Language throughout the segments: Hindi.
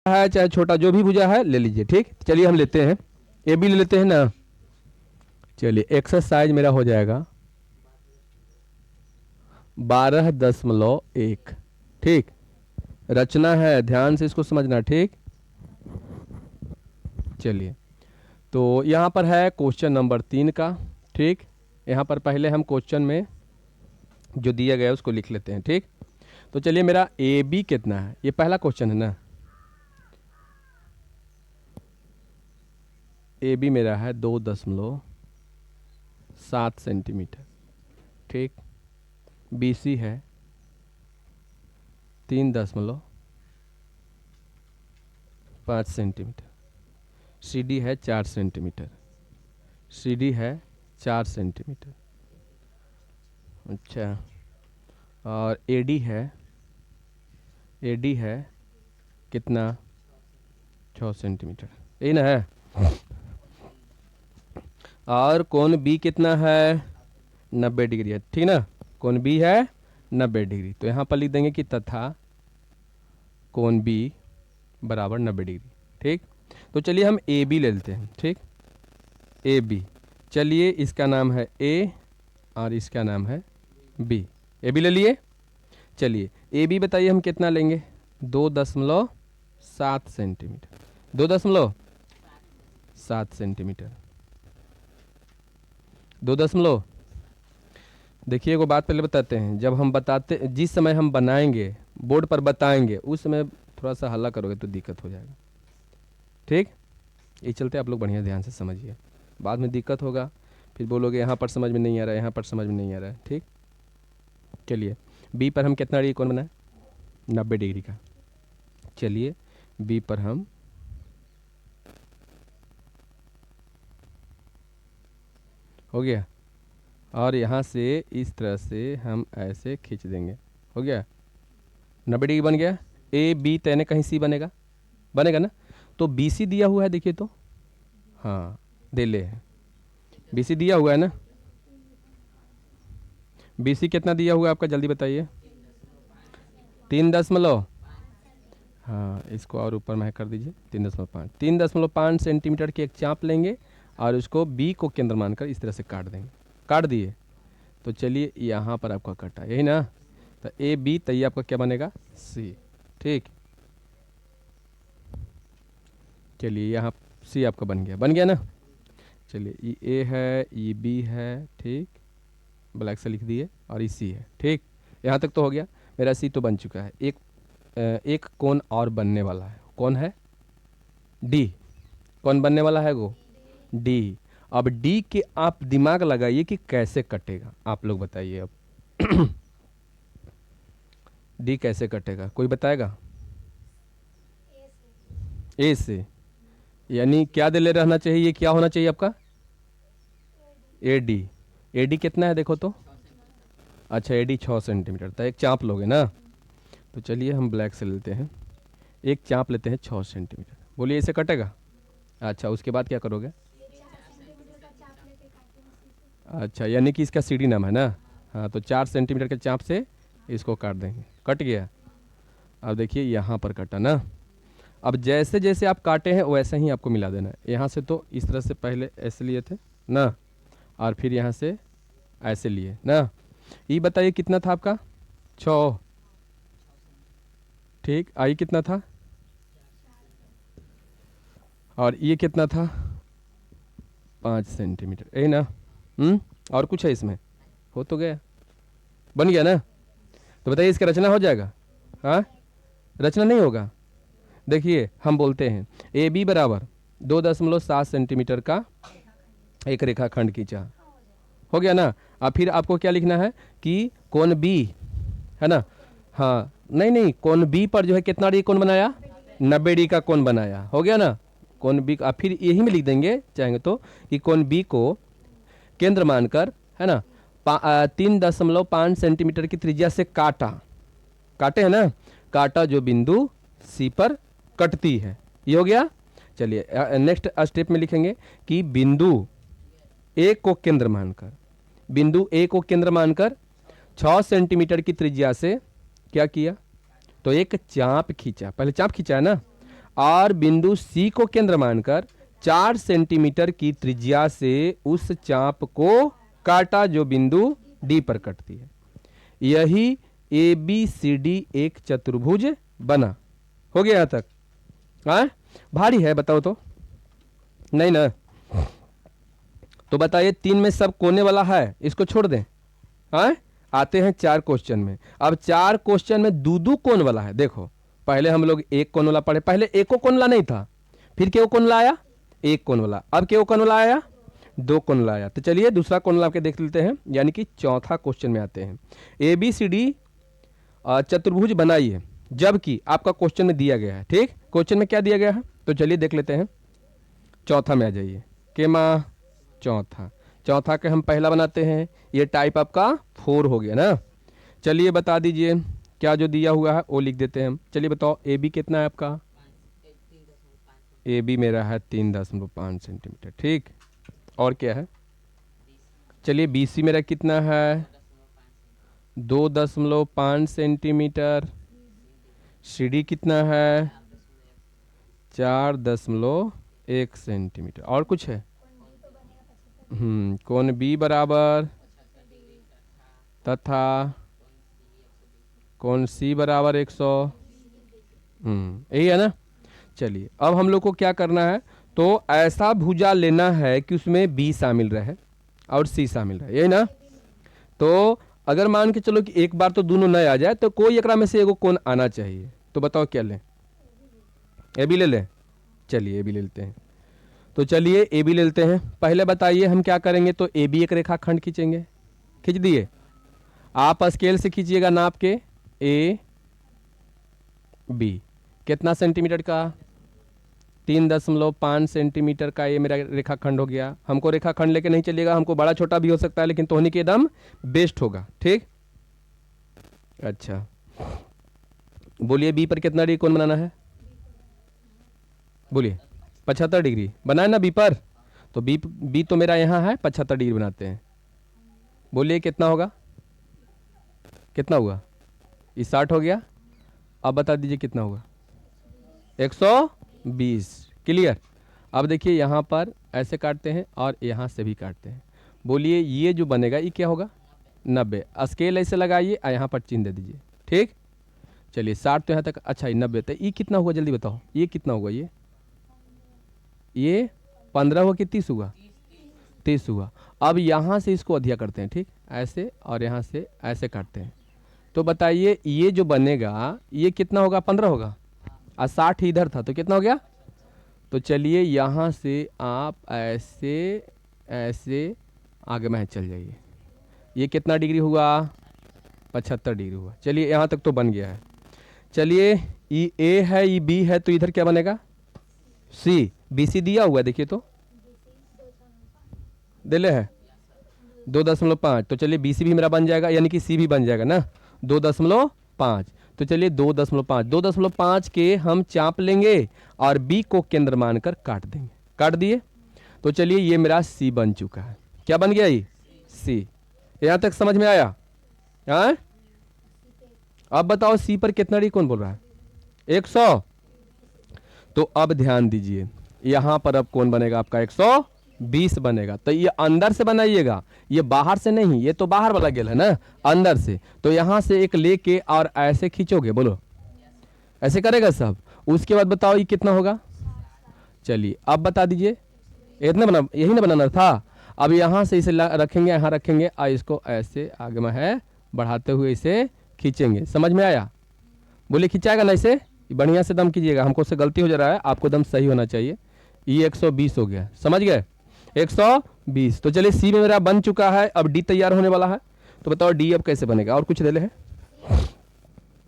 है चाहे छोटा जो भी भुजा है ले लीजिए। ठीक, चलिए हम लेते हैं ए बी ले लेते हैं ना। चलिए एक्सरसाइज मेरा हो जाएगा 12.1। ठीक, रचना है, ध्यान से इसको समझना। ठीक, चलिए तो यहाँ पर है क्वेश्चन नंबर 3 का। ठीक, यहाँ पर पहले हम क्वेश्चन में जो दिया गया है उसको लिख लेते हैं। ठीक, तो चलिए मेरा ए बी कितना है, ये पहला क्वेश्चन है ना। ए बी मेरा है 2.7 सेंटीमीटर। ठीक, बी सी है 3.5 सेंटीमीटर। सी डी है 4 सेंटीमीटर। सी डी है 4 सेंटीमीटर। अच्छा, और ए डी है कितना, 6 सेंटीमीटर, यही ना है। और कोण बी कितना है, 90 डिग्री है। ठीक ना, कोण बी है 90 डिग्री। तो यहाँ पर लिख देंगे कि तथा कोण बी बराबर 90 डिग्री। ठीक, तो चलिए हम ए बी ले लेते हैं। ठीक, ए बी, चलिए इसका नाम है ए और इसका नाम है बी। ए बी ले लिए। चलिए ए बी बताइए हम कितना लेंगे, 2.7 सेंटीमीटर। 2.7 सेंटीमीटर। 2 देखिए एगो बात पहले बताते हैं, जब हम बताते, जिस समय हम बनाएंगे बोर्ड पर बताएंगे उस समय थोड़ा सा हल्ला करोगे तो दिक्कत हो जाएगा। ठीक, ये चलते आप लोग बढ़िया ध्यान से समझिए, बाद में दिक्कत होगा, फिर बोलोगे यहाँ पर समझ में नहीं आ रहा है, यहाँ पर समझ में नहीं आ रहा है। ठीक, चलिए बी पर हम कितना डिग्री कोण बनाए, 90 डिग्री का। चलिए बी पर हम हो गया, और यहाँ से इस तरह से हम ऐसे खींच देंगे, हो गया 90 डिग्री बन गया। ए बी तय कहीं सी बनेगा ना। तो बी सी दिया हुआ है, देखिए तो, हाँ दे ले है, बी सी दिया हुआ है ना। बी सी कितना दिया हुआ है आपका, जल्दी बताइए। 3 हाँ इसको और ऊपर में कर दीजिए, 3.5। 3.5 सेंटीमीटर की एक चाप लेंगे और उसको बी को केंद्र मानकर इस तरह से काट देंगे। काट दिए, तो चलिए यहाँ पर आपका कटा, यही ना। तो ए बी तय आपका क्या बनेगा, सी। ठीक, चलिए यहाँ सी आपका बन गया ना। चलिए ये ए है, ये बी है, ठीक, ब्लैक से लिख दिए, और ये सी है। ठीक, यहाँ तक तो हो गया, मेरा सी तो बन चुका है। एक कोण और बनने वाला है, कौन है, डी। कौन बनने वाला है वो, डी। अब डी के आप दिमाग लगाइए कि कैसे कटेगा, आप लोग बताइए अब। डी कैसे कटेगा, कोई बताएगा। ए से, यानी क्या दे ले रहना चाहिए, ये क्या होना चाहिए आपका, ए डी। ए डी कितना है देखो तो, अच्छा ए डी 6 सेंटीमीटर। तो एक चाप लोगे ना, तो चलिए हम ब्लैक से लेते हैं, एक चाप लेते हैं 6 सेंटीमीटर। बोलिए इसे कटेगा। अच्छा उसके बाद क्या करोगे, अच्छा यानी कि इसका सीडी नाम है ना। हाँ तो 4 सेंटीमीटर के चाप से इसको काट देंगे, कट गया। अब देखिए यहाँ पर कटा ना। अब जैसे जैसे आप काटे हैं वैसे ही आपको मिला देना है। यहाँ से तो इस तरह से पहले ऐसे लिए थे ना, और फिर यहाँ से ऐसे लिए ना। ये बताइए कितना था आपका, 6। ठीक, आई कितना था, और ये कितना था, 5 सेंटीमीटर, यही ना। और कुछ है इसमें, हो तो गया, बन गया ना। तो बताइए इसका रचना हो जाएगा, हाँ रचना नहीं होगा। देखिए हम बोलते हैं ए बी बराबर 2.7 सेंटीमीटर का एक रेखाखंड खींचा, हो गया ना। अब फिर आपको क्या लिखना है कि कोण बी है ना, हाँ नहीं कोण बी पर जो है कितना डिग्री कोण बनाया, 90 डिग्री का कोण बनाया, हो गया ना। कोण बी, अब फिर यही में लिख देंगे चाहेंगे तो कि कोण बी को केंद्र मानकर है ना 3.5 सेंटीमीटर की त्रिज्या से काटे है ना, काटा जो बिंदु सी पर कटती है, ये हो गया। चलिए नेक्स्ट स्टेप में लिखेंगे कि बिंदु ए को केंद्र मानकर 6 सेंटीमीटर की त्रिज्या से क्या किया, तो एक चाप खींचा, पहले चाप खींचा है ना, और बिंदु सी को केंद्र मानकर 4 सेंटीमीटर की त्रिज्या से उस चाप को काटा जो बिंदु डी पर कटती है। यही ए बी सी डी एक चतुर्भुज बना। हो गया यहां तक? हाँ, भारी है बताओ तो, नहीं ना? तो बताइए 3 में सब कोने वाला है, इसको छोड़ दें। हाँ, आते हैं 4 क्वेश्चन में। अब 4 क्वेश्चन में दो कोण वाला है। देखो पहले हम लोग एक कोण वाला पढ़े, पहले एको कोण वाला नहीं था, फिर क्यों कोण वाला आया? एक कोण वाला। अब क्यों कोण वाला आया? 2 कोण वाला आया। तो चलिए दूसरा कोण वाला के देख लेते हैं, यानी कि चौथा क्वेश्चन में आते हैं। ए बी सी डी चतुर्भुज बनाइए, जबकि आपका क्वेश्चन में दिया गया है। ठीक, क्वेश्चन में क्या दिया गया है? तो चलिए देख लेते हैं। चौथा में आ जाइए। के माँ चौथा, चौथा के हम पहला बनाते हैं। ये टाइप आपका 4 हो गया ना। चलिए बता दीजिए क्या जो दिया हुआ है वो लिख देते हैं हम। चलिए बताओ ए बी कितना है आपका? ए बी मेरा है 3.5 सेंटीमीटर। ठीक, और क्या है? चलिए बी सी मेरा कितना है? 2.5 सेंटीमीटर। सी डी कितना है? 4.1 सेंटीमीटर। और कुछ है? कोण बी बराबर तथा कोण सी बराबर 100। यही है ना। चलिए अब हम लोग को क्या करना है, तो ऐसा भुजा लेना है कि उसमें बी शामिल रहे और सी शामिल रहे, यही ना। तो अगर मान के चलो कि एक बार तो दोनों न आ जाए, तो कोई एक में से एगो कोण आना चाहिए। तो बताओ क्या लें? ए बी ले लें। चलिए ए बी ले लेते हैं। तो चलिए ए बी ले लेते हैं। पहले बताइए हम क्या करेंगे, तो ए बी एक रेखाखंड खींचेंगे। खींच दिए? आप स्केल से खींचिएगा नाप के। ए बी कितना सेंटीमीटर का? 3.5 सेंटीमीटर का ये मेरा रेखाखंड हो गया। हमको रेखाखंड लेके नहीं चलिएगा, हमको बड़ा छोटा भी हो सकता है, लेकिन तोहनी के एकदम बेस्ट होगा। ठीक, अच्छा बोलिए बी पर कितना डिग्री कोण बनाना है? बोलिए 75 डिग्री बनाए ना बी पर। तो बी तो मेरा यहाँ है 75 डिग्री बनाते हैं। बोलिए कितना होगा? कितना हुआ? ये 60 हो गया। अब बता दीजिए कितना होगा? 120। क्लियर? अब देखिए यहाँ पर ऐसे काटते हैं और यहाँ से भी काटते हैं। बोलिए ये जो बनेगा ये क्या होगा? 90। स्केल ऐसे लगाइए और यहाँ पर चिन्ह दे दीजिए। ठीक, चलिए 60 तो यहाँ तक। अच्छा ये 90, तो ये कितना हुआ जल्दी बताओ? ये कितना हुआ? ये 15 हुआ कि 30 हुआ? 30 हुआ। अब यहाँ से इसको अधिया करते हैं। ठीक, ऐसे और यहाँ से ऐसे काटते हैं। तो बताइए ये जो बनेगा ये कितना होगा? 15 होगा और 60 इधर था, तो कितना हो गया? तो चलिए यहाँ से आप ऐसे ऐसे आगे में चल जाइए। ये कितना डिग्री हुआ? 75 डिग्री हुआ। चलिए यहाँ तक तो बन गया है। चलिए ये ए है, ये बी है, तो इधर क्या बनेगा? सी। बी सी दिया हुआ है, देखिए तो दिले है 2.5। तो चलिए बी सी भी मेरा बन जाएगा, यानी कि सी भी बन जाएगा ना 2.5। तो चलिए 2.5 के हम चाप लेंगे और बी को केंद्र मानकर काट देंगे। काट दिए? तो चलिए ये मेरा सी बन चुका है। क्या बन गया? ये सी। यहां तक समझ में आया? हाँ, अब बताओ सी पर कितना डिग्री कौन बोल रहा है? 100। तो अब ध्यान दीजिए, यहां पर अब कौन बनेगा आपका? 120 बनेगा। तो ये अंदर से बनाइएगा, ये बाहर से नहीं। ये तो बाहर वाला गेल है ना, अंदर से। तो यहां से एक लेके और ऐसे खींचोगे। बोलो ऐसे करेगा सब। उसके बाद बताओ ये कितना होगा? चलिए अब बता दीजिए। इतना बना, यही ना बनाना था। अब यहां से इसे रखेंगे, यहां रखेंगे और इसको ऐसे आगे में है बढ़ाते हुए इसे खींचेंगे। समझ में आया? बोले खिंचाएगा ना इसे? बढ़िया से दम कीजिएगा, हमको से गलती हो जा रहा है, आपको दम सही होना चाहिए। ये 120 हो गया, समझ गए? 120। तो चलिए सी में मेरा बन चुका है, अब डी तैयार होने वाला है। तो बताओ डी अब कैसे बनेगा? और कुछ दिले है?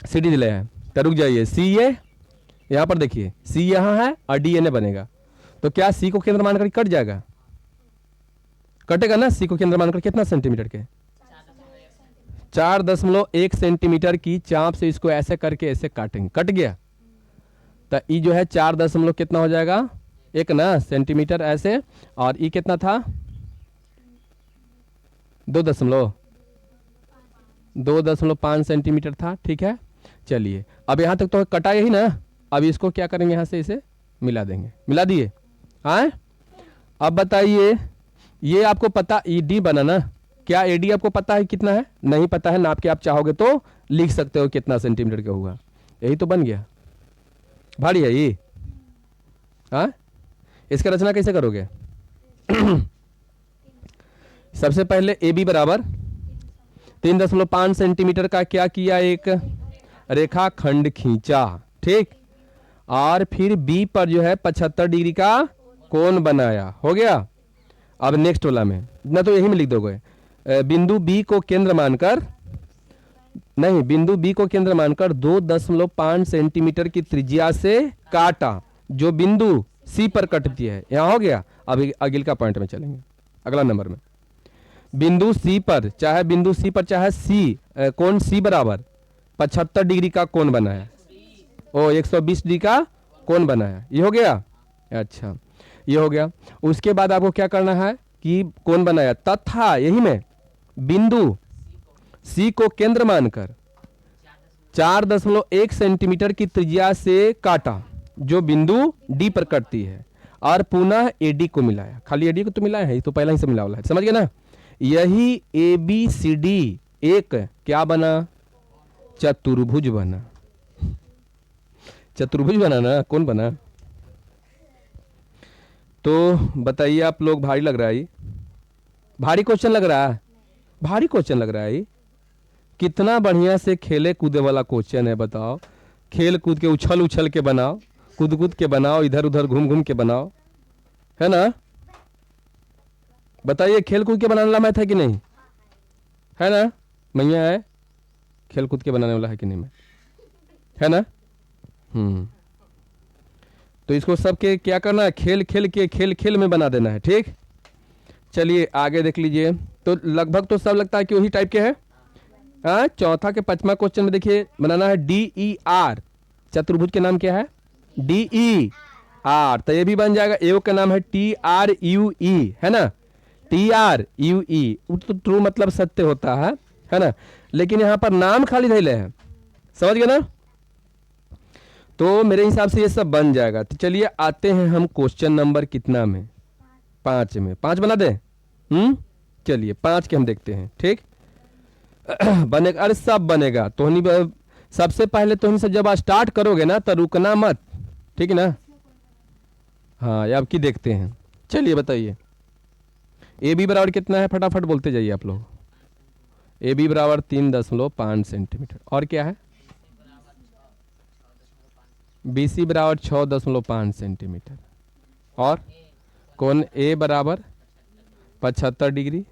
सी डी दिले है। तो रुक जाइए, सी ये यहाँ पर देखिए, सी यहाँ है और डी एन बनेगा। तो क्या सी को केंद्र मानकर कट जाएगा? कटेगा ना। सी को केंद्र मानकर कितना सेंटीमीटर के? 4.1 सेंटीमीटर की चाप से इसको ऐसे करके ऐसे काटेंगे। कट गया। तो ई जो है 4 कितना हो जाएगा? 1 ना सेंटीमीटर ऐसे। और ई कितना था? 2.5 सेंटीमीटर था। ठीक है, चलिए अब यहां तक तो कटा यही ना। अब इसको क्या करेंगे, यहाँ से इसे मिला देंगे, मिला दिए। हाँ, अब बताइए, ये आपको पता ईडी बना ना, क्या एडी आपको पता है कितना है? नहीं पता है, नाप के आप चाहोगे तो लिख सकते हो कितना सेंटीमीटर का हुआ, यही तो बन गया। भारी है ये। हाँ, इसका रचना कैसे करोगे? सबसे पहले ए बी बराबर 3.5 सेंटीमीटर का क्या किया, एक रेखा खंड खींचा, ठीक, और फिर बी पर जो है 75 डिग्री का कोण बनाया, हो गया। अब नेक्स्ट वाला में ना तो यही में लिख दोगे, बिंदु बी को केंद्र मानकर, नहीं, बिंदु बी को केंद्र मानकर 2.5 सेंटीमीटर की त्रिज्या से काटा जो बिंदु सी पर कटती है, यहां हो गया। अब अगले का पॉइंट में चलेंगे, अगला नंबर में बिंदु सी पर, चाहे बिंदु सी पर चाहे सी, कोण सी बराबर 75 डिग्री का कोण बनाया, ओ 120 डिग्री का कोण बनाया, ये हो गया। अच्छा, ये हो गया। उसके बाद आपको क्या करना है कि कोण बनाया तथा यही में बिंदु सी को केंद्र मानकर 4.1 सेंटीमीटर की त्रिज्या से काटा जो बिंदु डी पर कटती है, और पुनः एडी को मिलाया। खाली एडी को तो मिलाया है, तो पहला ही से मिला वाला है, समझ गए ना। यही ए बी सी डी एक क्या बना, चतुर्भुज बना। चतुर्भुज बना ना, कौन बना? तो बताइए आप लोग, भारी लग रहा है ये? भारी क्वेश्चन लग रहा है? भारी क्वेश्चन लग रहा है ये? कितना बढ़िया से खेले कूदे वाला क्वेश्चन है, बताओ। खेल कूद के, उछल उछल के बनाओ, कूद कूद के बनाओ, इधर उधर घूम घूम के बनाओ, है ना। बताइए, खेल कूद के बनाने वाला मैथ है कि नहीं है ना? मैया है, खेल कूद के बनाने वाला है कि नहीं मैं, है ना? तो इसको सबके क्या करना है, खेल खेल के, खेल खेल में बना देना है, ठीक। चलिए आगे देख लीजिए। तो लगभग तो सब लगता है कि वही टाइप के है। हाँ, चौथा के 5वां क्वेश्चन में देखिए बनाना है डी ई आर, चतुर्भुज के नाम क्या है? D E R. तो ये भी बन जाएगा। ए का नाम है टी आर यू ई, है ना, टी आर यू ई। तो ट्रू मतलब सत्य होता है ना, लेकिन यहाँ पर नाम खाली धैले है, समझ गए ना। तो मेरे हिसाब से ये सब बन जाएगा। तो चलिए आते हैं हम क्वेश्चन नंबर कितना में, 5 में। 5 बना दे। चलिए 5 के हम देखते हैं, ठीक। बनेगा, अरे सब बनेगा। तो सबसे पहले तो से जब स्टार्ट करोगे ना तो रुकना मत, ठीक है ना। हाँ, अब की देखते हैं। चलिए बताइए, ए बी बराबर कितना है, फटाफट बोलते जाइए आप लोग। ए बी बराबर 3.5 सेंटीमीटर, और क्या है? बी सी बराबर 6.5 सेंटीमीटर, और कोण ए बराबर 75 डिग्री,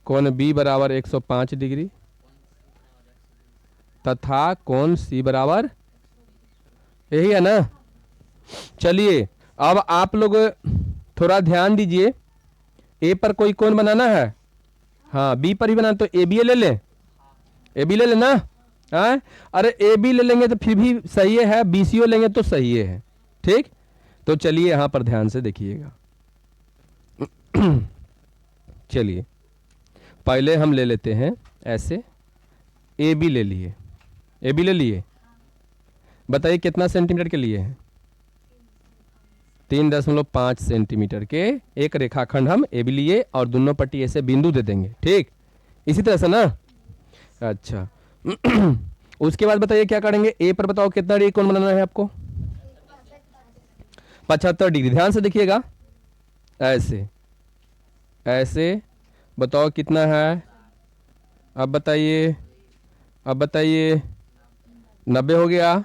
कोण बी बराबर 105 डिग्री, तथा कोण सी बराबर, यही है ना। चलिए अब आप लोग थोड़ा ध्यान दीजिए। ए पर कोई कोण बनाना है, हाँ, बी पर ही बनाना, तो ए बी ले लें, ए बी ले लेना। हाँ, अरे ए बी ले लेंगे तो फिर भी सही है, बी सी ओ लेंगे तो सही है, ठीक। तो चलिए यहां पर ध्यान से देखिएगा। चलिए पहले हम ले लेते हैं ऐसे, ए बी ले लिए, ए बी ले लिए। बताइए कितना सेंटीमीटर के लिए है? 3.5 सेंटीमीटर के एक रेखाखंड हम ए बी लिए, और दोनों पट्टी ऐसे बिंदु दे देंगे, ठीक, इसी तरह से ना। अच्छा, उसके बाद बताइए क्या करेंगे। ए पर बताओ कितना डिग्री कोण बनाना है आपको? 75 डिग्री। ध्यान से देखिएगा, ऐसे ऐसे बताओ कितना है। अब बताइए, अब बताइए, 90 हो गया।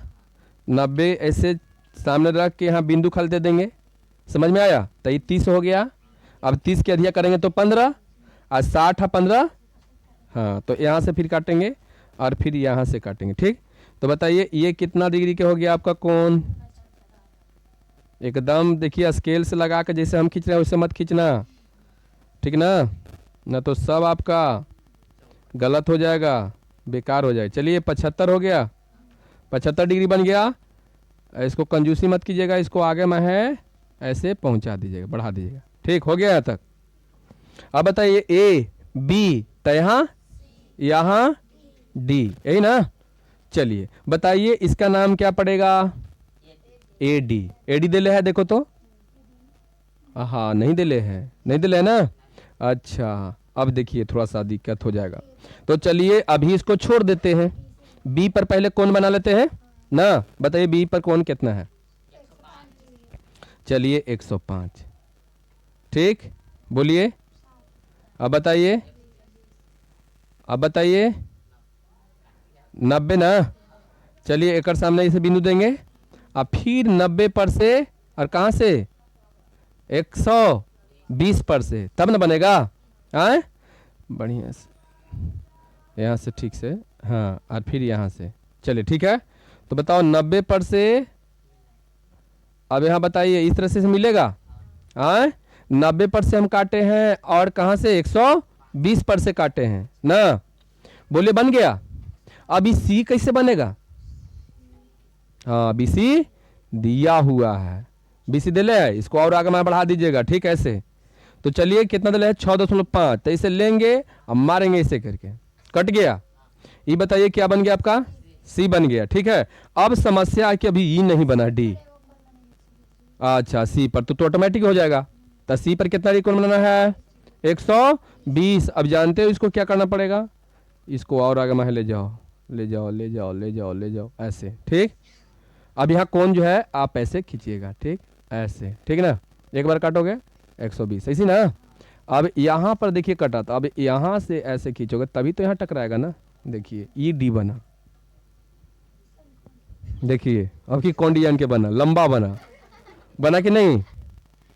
90 ऐसे सामने रख के यहाँ बिंदु खाली दे देंगे, समझ में आया? तो ये 30 हो गया। अब 30 के अधिया करेंगे तो 15, और 60 है 15। हाँ, तो यहाँ से फिर काटेंगे और फिर यहाँ से काटेंगे, ठीक। तो बताइए ये कितना डिग्री के हो गया आपका कोण? एकदम देखिए स्केल से लगा के जैसे हम खींच रहे हैं वैसे मत खींचना, ठीक ना तो सब आपका गलत हो जाएगा, बेकार हो जाए। चलिए 75 हो गया, 75 डिग्री बन गया। इसको कंजूसी मत कीजिएगा, इसको आगे में है ऐसे पहुंचा दीजिएगा, बढ़ा दीजिएगा, ठीक हो गया यहाँ तक। अब बताइए ए बी, तो यहाँ डी, यही ना। चलिए बताइए इसका नाम क्या पड़ेगा? AD। AD दिले है देखो तो, हाँ नहीं दिले है, नहीं दिले है ना। अच्छा अब देखिए थोड़ा सा दिक्कत हो जाएगा, तो चलिए अभी इसको छोड़ देते हैं। बी पर पहले कौन बना लेते हैं ना, बताइए बी पर कौन कितना है? चलिए 105, ठीक, बोलिए अब बताइए, अब बताइए 90 ना। चलिए एक सामने इसे बिंदु देंगे, अब फिर 90 पर से और कहाँ से 120 पर से, तब ना बनेगा। आए बढ़िया से यहाँ से ठीक से, हाँ और फिर यहाँ से, चलिए ठीक है। तो बताओ 90 पर से, अब यहाँ बताइए इस तरह से मिलेगा। आए 90 पर से हम काटे हैं और कहाँ से 120 पर से काटे हैं ना, बोलिए बन गया। अभी सी कैसे बनेगा? हाँ BC दिया हुआ है, BC दिले है, इसको और आगे मैं बढ़ा दीजिएगा, ठीक है ऐसे। तो चलिए कितना दिले है 6.5, तो इसे लेंगे अब मारेंगे इसे करके, कट गया। ये बताइए क्या बन गया आपका? C बन गया, ठीक है। अब समस्या है कि अभी E नहीं बना, D। अच्छा C पर तो ऑटोमेटिक हो जाएगा, तो C पर कितना त्रिकोण बनाना है? 120। अब जानते हो इसको क्या करना पड़ेगा, इसको और आगे में ले जाओ, ले जाओ ले जाओ ले जाओ ले जाओ ऐसे, ठीक। अब यहाँ कौन जो है आप ऐसे खींचिएगा, ठीक ऐसे, ठीक ना। एक बार काटोगे 120 ऐसी ना। अब यहाँ पर देखिए कटा, तो अब यहाँ से ऐसे खींचोगे तभी तो यहाँ टकराएगा ना। देखिए ये D बना, देखिए अब की कौन डिजाइन के बना, लंबा बना, बना कि नहीं?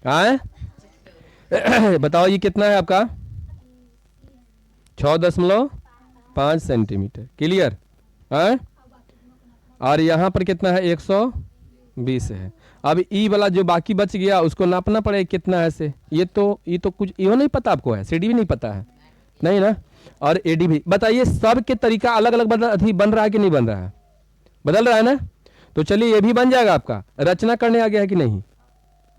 आए बताओ ये कितना है आपका? 6.5 सेंटीमीटर, क्लियर है। और यहाँ पर कितना है? 120 है। अब ई वाला जो बाकी बच गया उसको नापना पड़ेगा कितना है से। ये तो कुछ यो नहीं पता आपको है, CD भी नहीं पता है, नहीं ना। और AD भी बताइए, सब के तरीका अलग अलग बन रहा है कि नहीं बन रहा है? बदल रहा है ना। तो चलिए ये भी बन जाएगा आपका। रचना करने आ गया है कि नहीं?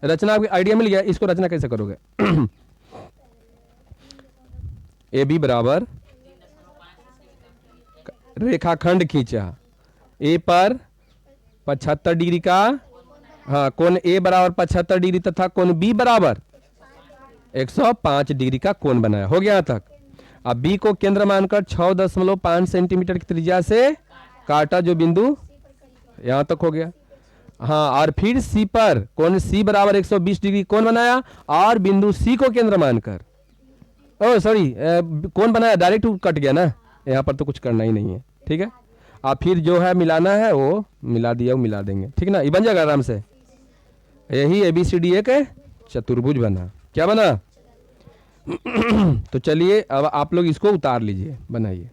रचना आपको आइडिया मिल गया, इसको रचना कैसे करोगे? AB बराबर रेखाखंड खींचा, A पर 75 डिग्री का, हाँ कोण A बराबर 75 डिग्री तथा कोण B बराबर 105 डिग्री का कोण बनाया। हो गया यहाँ तक। अब B को केंद्र मानकर 6.5 सेंटीमीटर की त्रिज्या से काटा, जो बिंदु यहाँ तक हो गया। हाँ और फिर C पर कोण C बराबर 120 डिग्री कोण बनाया और बिंदु C को केंद्र मानकर, ओ सॉरी कोण बनाया, डायरेक्ट कट गया ना, यहाँ पर तो कुछ करना ही नहीं है, ठीक है। आप फिर जो है मिलाना है वो मिला दिया, वो मिला देंगे, ठीक ना। ये बन जाएगा आराम से। यही ABCD एक चतुर्भुज बना। क्या बना? तो चलिए अब आप लोग इसको उतार लीजिए, बनाइए।